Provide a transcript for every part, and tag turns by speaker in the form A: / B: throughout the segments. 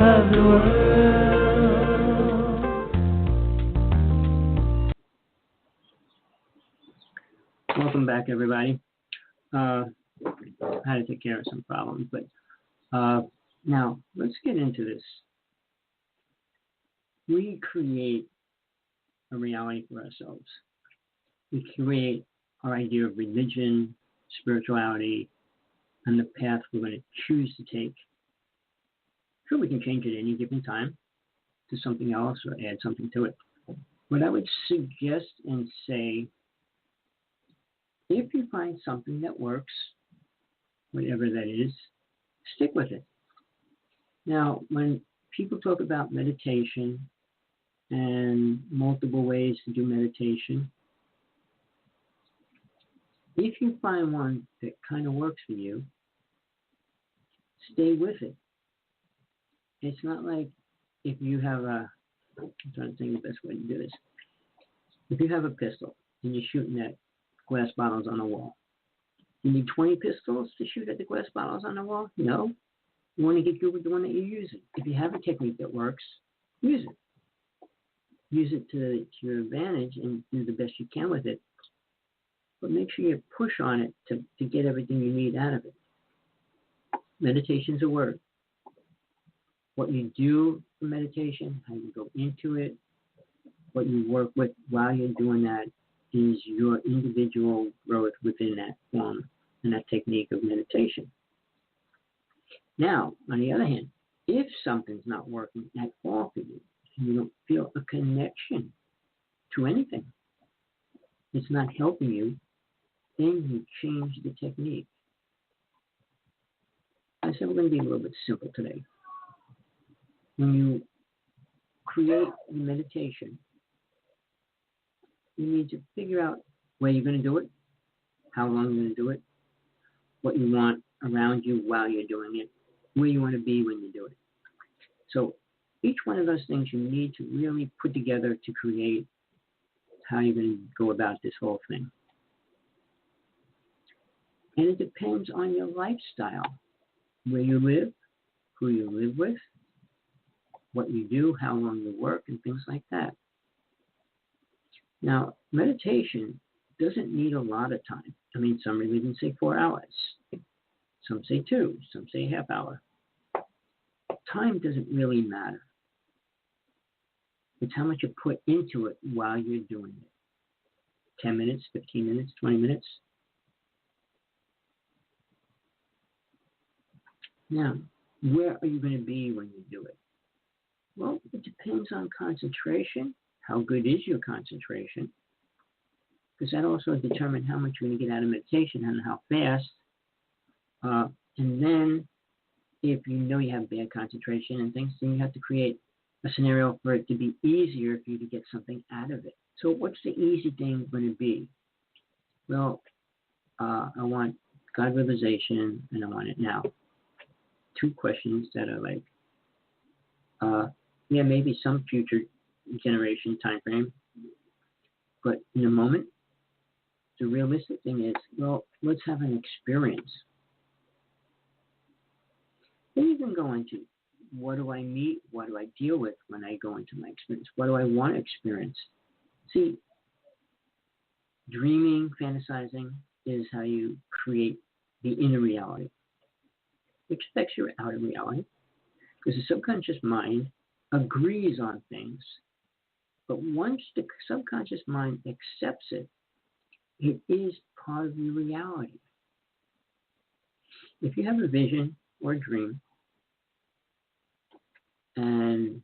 A: of the world.
B: Welcome back, everybody. I had to take care of some problems, but now let's get into this. We create a reality for ourselves. We create our idea of religion, spirituality, and the path we're going to choose to take. Sure, we can change it at any given time to something else or add something to it. What I would suggest and say, if you find something that works, whatever that is, stick with it. Now, when people talk about meditation and multiple ways to do meditation, if you find one that kind of works for you, stay with it. It's not like if you have I'm trying to think of the best way to do this. If you have a pistol and you're shooting at glass bottles on a wall, you need 20 pistols to shoot at the glass bottles on the wall? No. You want to get good with the one that you're using. If you have a technique that works, use it. Use it to your advantage and do the best you can with it. But make sure you push on it to get everything you need out of it. Meditation's a word. What you do for meditation, how you go into it, what you work with while you're doing that is your individual growth within that form and that technique of meditation. Now, on the other hand, if something's not working at all for you, and you don't feel a connection to anything, it's not helping you, then you change the technique. I said we're going to be a little bit simple today. When you create the meditation, you need to figure out where you're going to do it, how long you're going to do it, what you want around you while you're doing it, where you want to be when you do it. So each one of those things you need to really put together to create how you're going to go about this whole thing. And it depends on your lifestyle, where you live, who you live with, what you do, how long you work, and things like that. Now, meditation doesn't need a lot of time. I mean, some religions say 4 hours. Some say 2. Some say a half hour. Time doesn't really matter. It's how much you put into it while you're doing it. 10 minutes, 15 minutes, 20 minutes. Now, where are you going to be when you do it? Well, it depends on concentration. How good is your concentration? Because that also determines how much you're going to get out of meditation and how fast. And then, if you know you have bad concentration and things, then you have to create a scenario for it to be easier for you to get something out of it. So what's the easy thing going to be? Well, I want God realization, and I want it now. 2 questions that are like, maybe some future generation time frame, but in the moment, the realistic thing is, well, let's have an experience. Then you can go into, what do I meet? What do I deal with when I go into my experience? What do I want to experience? See, dreaming, fantasizing is how you create the inner reality, which affects your outer reality, because the subconscious mind agrees on things, but once the subconscious mind accepts it, it is part of your reality. If you have a vision or a dream, and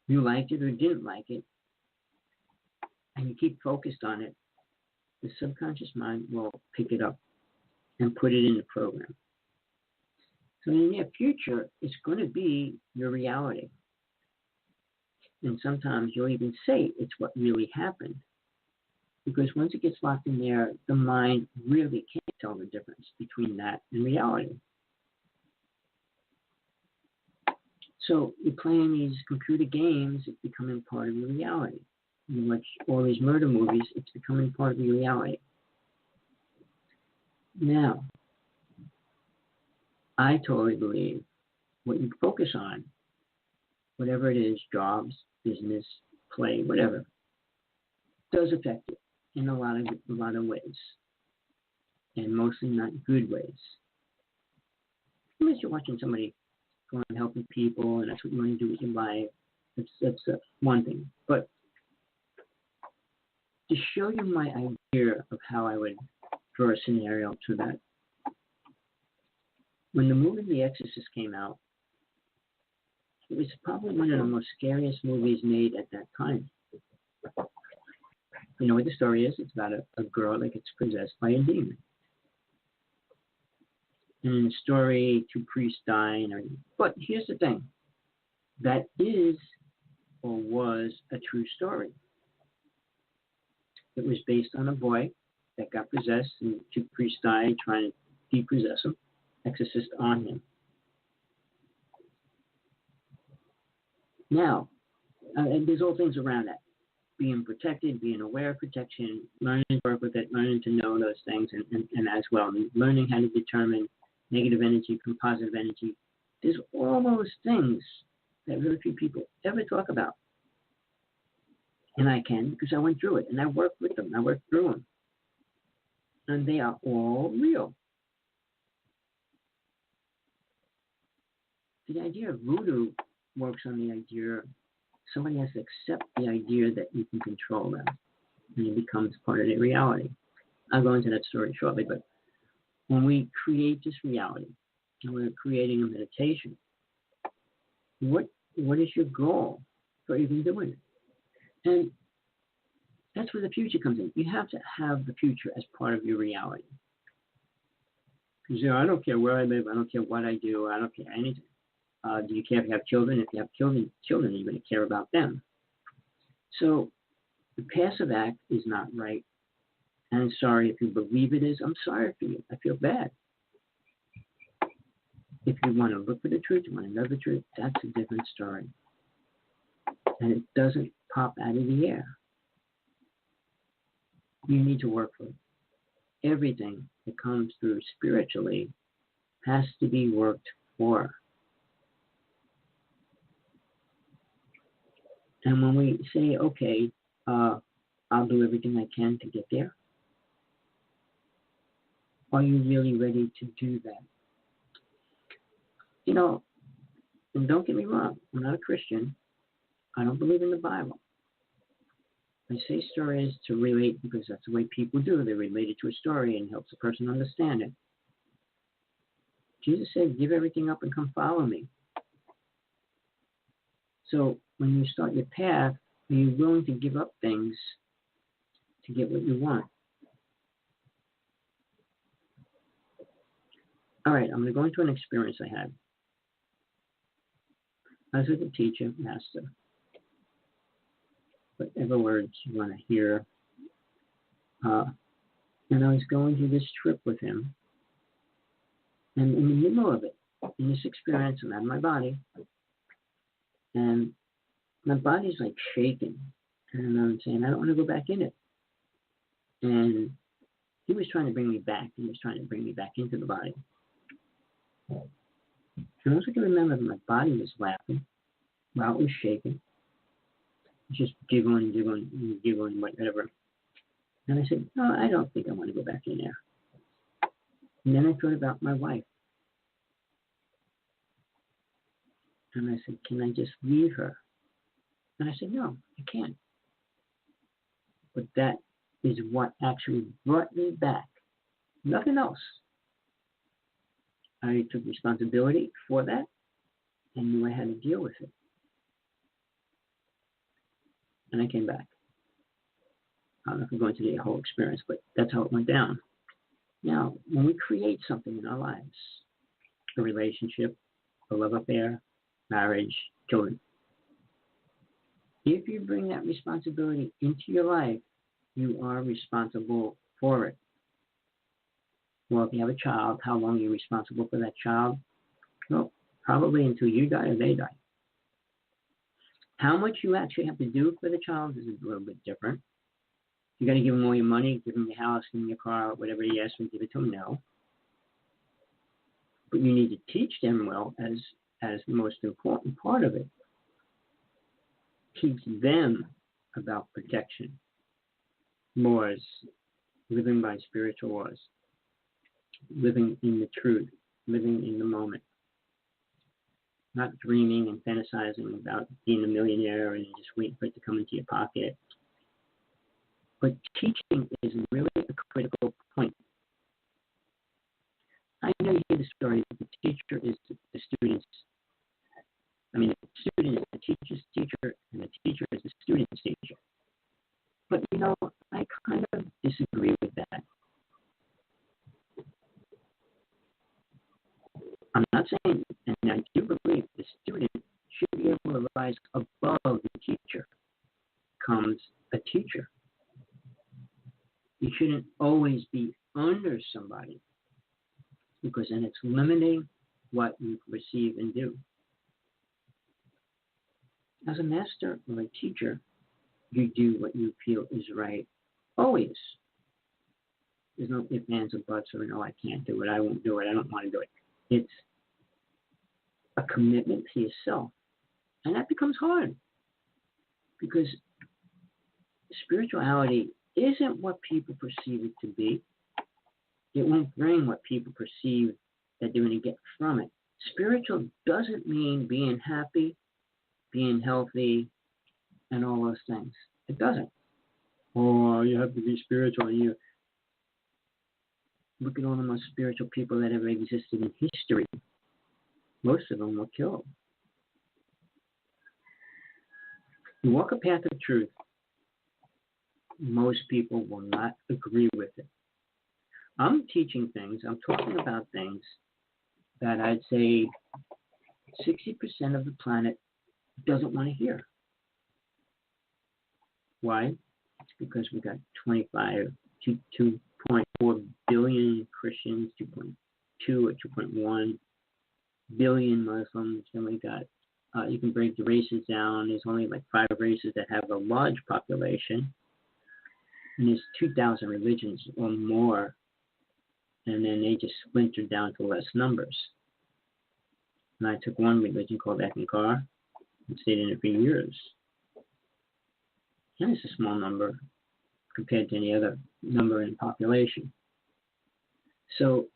B: you liked it or didn't like it, and you keep focused on it, the subconscious mind will pick it up and put it in the program. So in the near future, it's going to be your reality. And sometimes you'll even say it's what really happened. Because once it gets locked in there, the mind really can't tell the difference between that and reality. So you're playing these computer games, it's becoming part of your reality. You watch all these murder movies, it's becoming part of your reality. Now, I totally believe what you focus on whatever it is, jobs, business, play, whatever, does affect it in a lot of ways, and mostly not good ways. Unless you're watching somebody going and helping people, and that's what you want to do with your life, that's one thing. But to show you my idea of how I would draw a scenario to that, when the movie The Exorcist came out, it was probably one of the most scariest movies made at that time. You know what the story is? It's about a girl that gets possessed by a demon. And in the story, 2 priests die and everything. But here's the thing. That is or was a true story. It was based on a boy that got possessed, and 2 priests died trying to depossess him, exorcist on him. Now, and there's all things around that. Being protected, being aware of protection, learning to work with it, learning to know those things, and as well, learning how to determine negative energy from positive energy. There's all those things that very few people ever talk about. And I can, because I went through it, and I worked with them, I worked through them. And they are all real. The idea of voodoo works on the idea somebody has to accept the idea that you can control them, and it becomes part of their reality. I'll go into that story shortly, but when we create this reality, and we're creating a meditation, what is your goal for even doing it? And that's where the future comes in. You have to have the future as part of your reality. Because, I don't care where I live, I don't care what I do, I don't care anything. Do you care if you have children? If you have children, you're going to care about them. So the passive act is not right. And I'm sorry if you believe it is. I'm sorry for you. I feel bad. If you want to look for the truth, you want to know the truth, that's a different story. And it doesn't pop out of the air. You need to work for it. Everything that comes through spiritually has to be worked for. And when we say, okay, I'll do everything I can to get there, are you really ready to do that? And don't get me wrong, I'm not a Christian. I don't believe in the Bible. I say stories to relate because that's the way people do. They relate it to a story and helps the person understand it. Jesus said, give everything up and come follow me. So when you start your path, are you willing to give up things to get what you want? All right, I'm going to go into an experience I had. I was with a teacher, master, whatever words you want to hear. And I was going through this trip with him. And in the middle of it, in this experience, I'm out of my body. And my body's like shaking. And I'm saying, I don't want to go back in it. And he was trying to bring me back. He was trying to bring me back into the body. And also I can remember that my body was laughing while it was shaking. Just giggling, whatever. And I said, no, I don't think I want to go back in there. And then I thought about my wife. And I said, can I just leave her? And I said, no, I can't. But that is what actually brought me back. Nothing else. I took responsibility for that and knew I had to deal with it. And I came back. I don't know if I'm going to the whole experience, but that's how it went down. Now, when we create something in our lives, a relationship, a love affair, marriage, children, if you bring that responsibility into your life, you are responsible for it. Well, if you have a child, how long are you responsible for that child? Well, probably until you die or they die. How much you actually have to do for the child is a little bit different. You got to give them all your money, give them your house, give them your car, whatever he asks for, give it to them, no. But you need to teach them well as the most important part of it. teach them about protection, laws, living by spiritual laws, living in the truth, living in the moment, not dreaming and fantasizing about being a millionaire and just waiting for it to come into your pocket. But teaching is really a critical point. I know you hear the story that the teacher is the student's. The student is the teacher's teacher, and the teacher is the student's teacher. But, I kind of disagree with that. I'm not saying, and I do believe the student should be able to rise above the teacher, comes a teacher. You shouldn't always be under somebody, because then it's limiting what you receive and do. As a master or a teacher, you do what you feel is right, always. There's no ifs, ands, or buts, or no, I can't do it, I won't do it, I don't want to do it. It's a commitment to yourself. And that becomes hard, because spirituality isn't what people perceive it to be. It won't bring what people perceive that they're going to get from it. Spiritual doesn't mean being happy, being healthy, and all those things. It doesn't. Oh, you have to be spiritual. And you look at all the most spiritual people that ever existed in history. Most of them were killed. You walk a path of truth. Most people will not agree with it. I'm teaching things, I'm talking about things that I'd say 60% of the planet doesn't want to hear. Why? It's because we got 2.4 billion Christians, 2.2 or 2.1 billion Muslims. Then we got, you can break the races down. There's only like 5 races that have a large population. And there's 2,000 religions or more. And then they just splintered down to less numbers. And I took one religion called Ekankar and stayed in it for years. And it's a small number compared to any other number in population. So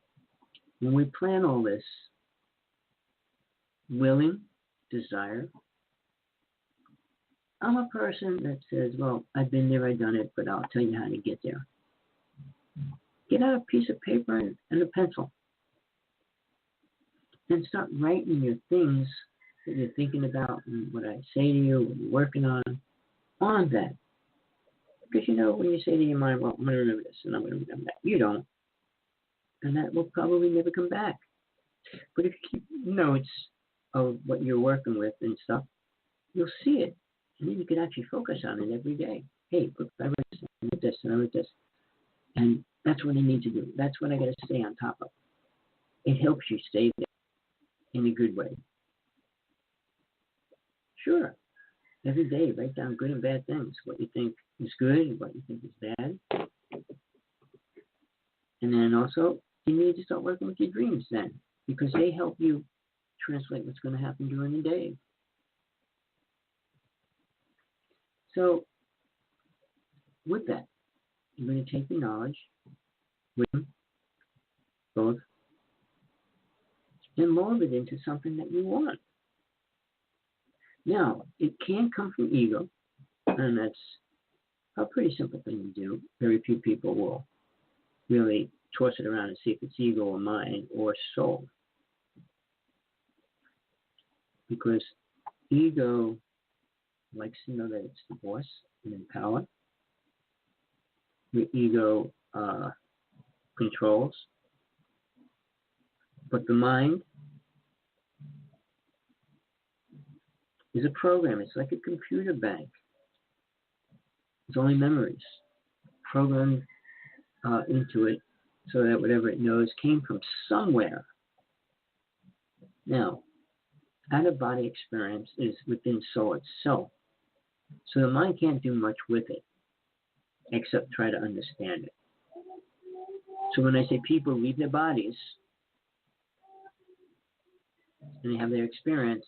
B: when we plan all this, willing, desire, I'm a person that says, well, I've been there, I've done it, but I'll tell you how to get there. Get out a piece of paper and a pencil. And start writing your things that you're thinking about and what I say to you, what you're working on that. Because when you say to your mind, well, I'm going to remember this and I'm going to remember that. You don't. And that will probably never come back. But if you keep notes of what you're working with and stuff, you'll see it. And then you can actually focus on it every day. Hey, look, I wrote this, I wrote this, and I wrote this. And that's what I need to do. That's what I got to stay on top of. It helps you stay there in a good way. Sure. Every day, write down good and bad things. What you think is good, what you think is bad. And then also, you need to start working with your dreams then, because they help you translate what's going to happen during the day. So, with that, you're going to take the knowledge, wisdom, both, and mold it into something that you want. Now, it can come from ego, and that's a pretty simple thing to do. Very few people will really toss it around and see if it's ego or mind or soul. Because ego likes to know that it's the boss and in power. The ego controls. But the mind is a program. It's like a computer bank. It's only memories programmed into it so that whatever it knows came from somewhere. Now, out-of-body experience is within soul itself. So the mind can't do much with it except try to understand it. So when I say people leave their bodies and they have their experience,